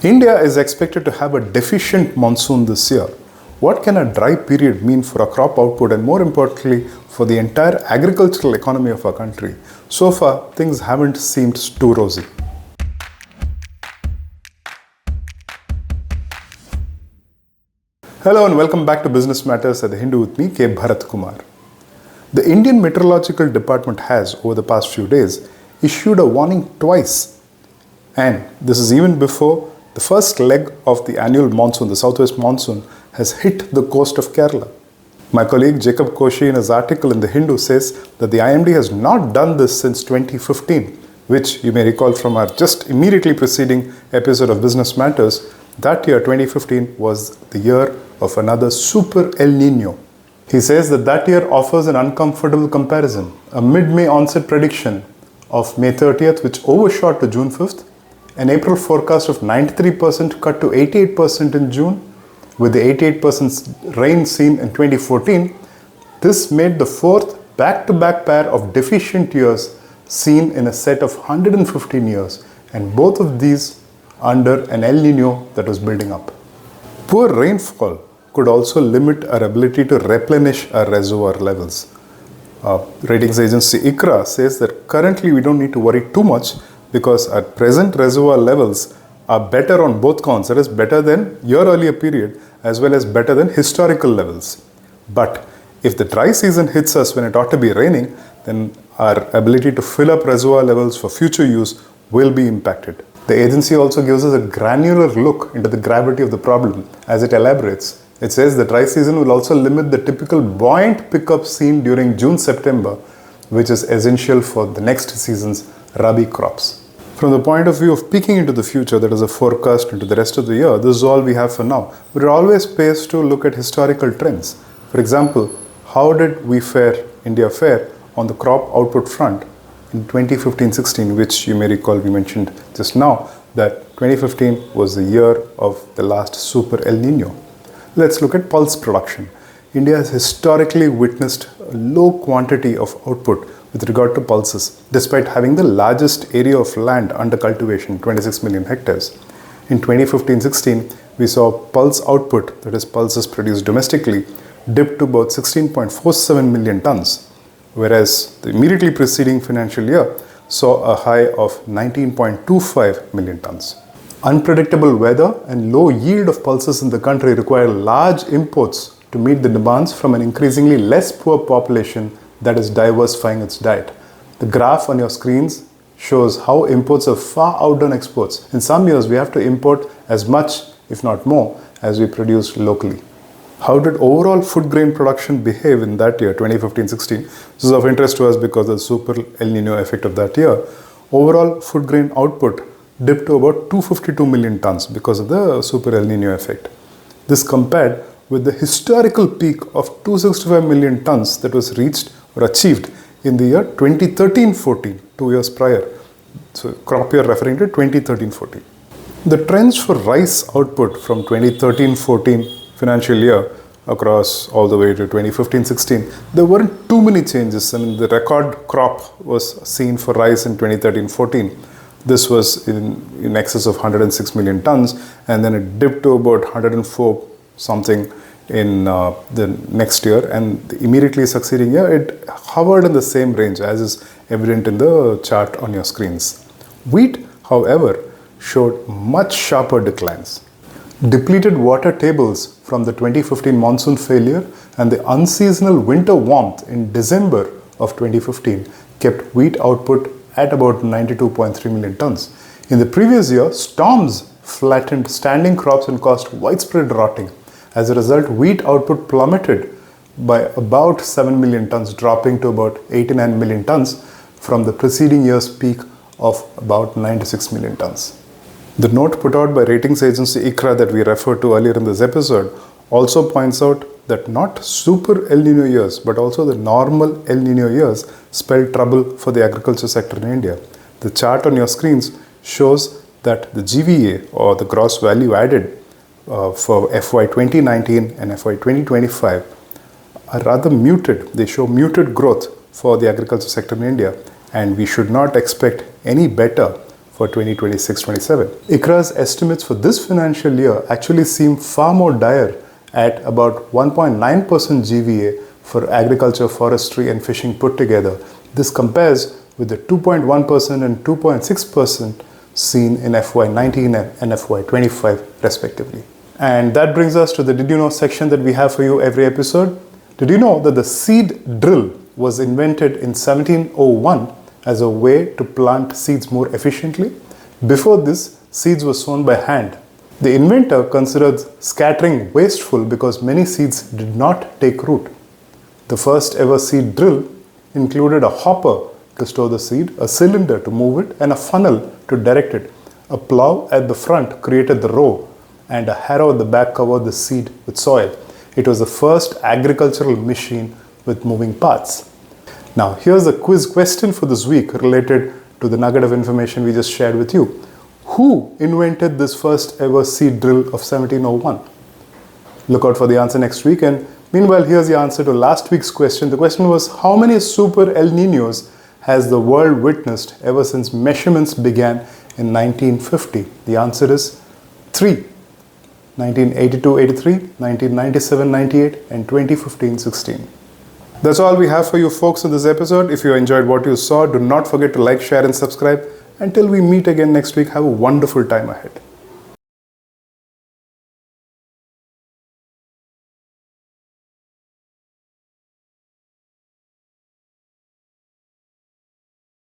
India is expected to have a deficient monsoon this year. What can a dry period mean for our crop output and, more importantly, for the entire agricultural economy of our country? So far, things haven't seemed too rosy. Hello and welcome back to Business Matters at The Hindu with me, K. Bharat Kumar. The Indian Meteorological Department has, over the past few days, issued a warning twice. And this is even before the first leg of the annual monsoon, the southwest monsoon, has hit the coast of Kerala. My colleague Jacob Koshi, in his article in The Hindu, says that the IMD has not done this since 2015, which you may recall from our just immediately preceding episode of Business Matters. That year, 2015, was the year of another super El Nino. He says that year offers an uncomfortable comparison. A mid-May onset prediction of May 30th, which overshot to June 5th, an April forecast of 93% cut to 88% in June, with the 88% rain seen in 2014. This made the fourth back-to-back pair of deficient years seen in a set of 115 years, and both of these under an El Nino that was building up. Poor rainfall could also limit our ability to replenish our reservoir levels. Ratings agency ICRA says that currently we don't need to worry too much because our present reservoir levels are better on both counts, that is better than year earlier period as well as better than historical levels. But if the dry season hits us when it ought to be raining, then our ability to fill up reservoir levels for future use will be impacted. The agency also gives us a granular look into the gravity of the problem as it elaborates. It says the dry season will also limit the typical buoyant pickup seen during June-September, which is essential for the next season's Rabi crops. From the point of view of peeking into the future, that is a forecast into the rest of the year, this is all we have for now. But it always pays to look at historical trends. For example, how did India fare on the crop output front in 2015-16, which you may recall we mentioned just now, that 2015 was the year of the last super El Nino. Let's look at pulse production. India has historically witnessed a low quantity of output with regard to pulses, despite having the largest area of land under cultivation, 26 million hectares. In 2015-16, we saw pulse output, that is pulses produced domestically, dip to about 16.47 million tons, whereas the immediately preceding financial year saw a high of 19.25 million tons. Unpredictable weather and low yield of pulses in the country require large imports to meet the demands from an increasingly less poor population that is diversifying its diet. The graph on your screens shows how imports have far outdone exports. In some years, we have to import as much, if not more, as we produce locally. How did overall food grain production behave in that year, 2015-16? This is of interest to us because of the super El Nino effect of that year. Overall food grain output dipped to about 252 million tons because of the super El Nino effect. This compared with the historical peak of 265 million tons that was reached or achieved in the year 2013-14, 2 years prior. So crop year referring to 2013-14. The trends for rice output from 2013-14 financial year across all the way to 2015-16, there weren't too many changes. I mean, the record crop was seen for rice in 2013-14. This was in excess of 106 million tons, and then it dipped to about 104 something in the next year, and the immediately succeeding year it hovered in the same range as is evident in the chart on your screens. Wheat, however, showed much sharper declines. Depleted water tables from the 2015 monsoon failure and the unseasonal winter warmth in December of 2015 kept wheat output at about 92.3 million tons. In the previous year, storms flattened standing crops and caused widespread rotting. As a result, wheat output plummeted by about 7 million tons, dropping to about 89 million tons from the preceding year's peak of about 96 million tons. The note put out by ratings agency ICRA that we referred to earlier in this episode also points out that not super El Nino years, but also the normal El Nino years spelled trouble for the agriculture sector in India. The chart on your screens shows that the GVA, or the gross value added, for FY 2019 and FY 2025 are rather muted. They show muted growth for the agriculture sector in India, and we should not expect any better for 2026-27. ICRA's estimates for this financial year actually seem far more dire at about 1.9% GVA for agriculture, forestry and fishing put together. This compares with the 2.1% and 2.6% seen in FY19 and FY25 respectively. And that brings us to the Did You Know section that we have for you every episode. Did you know that the seed drill was invented in 1701 as a way to plant seeds more efficiently? Before this, seeds were sown by hand. The inventor considered scattering wasteful because many seeds did not take root. The first ever seed drill included a hopper to store the seed, a cylinder to move it, and a funnel to direct it. A plow at the front created the row, and a harrow at the back covered the seed with soil. It was the first agricultural machine with moving parts. Now, here's the quiz question for this week related to the nugget of information we just shared with you. Who invented this first ever seed drill of 1701? Look out for the answer next week. And meanwhile, here's the answer to last week's question. The question was, how many super El Niños has the world witnessed ever since measurements began in 1950? The answer is 3. 1982-83, 1997-98 and 2015-16. That's all we have for you folks in this episode. If you enjoyed what you saw, do not forget to like, share and subscribe. Until we meet again next week, have a wonderful time ahead.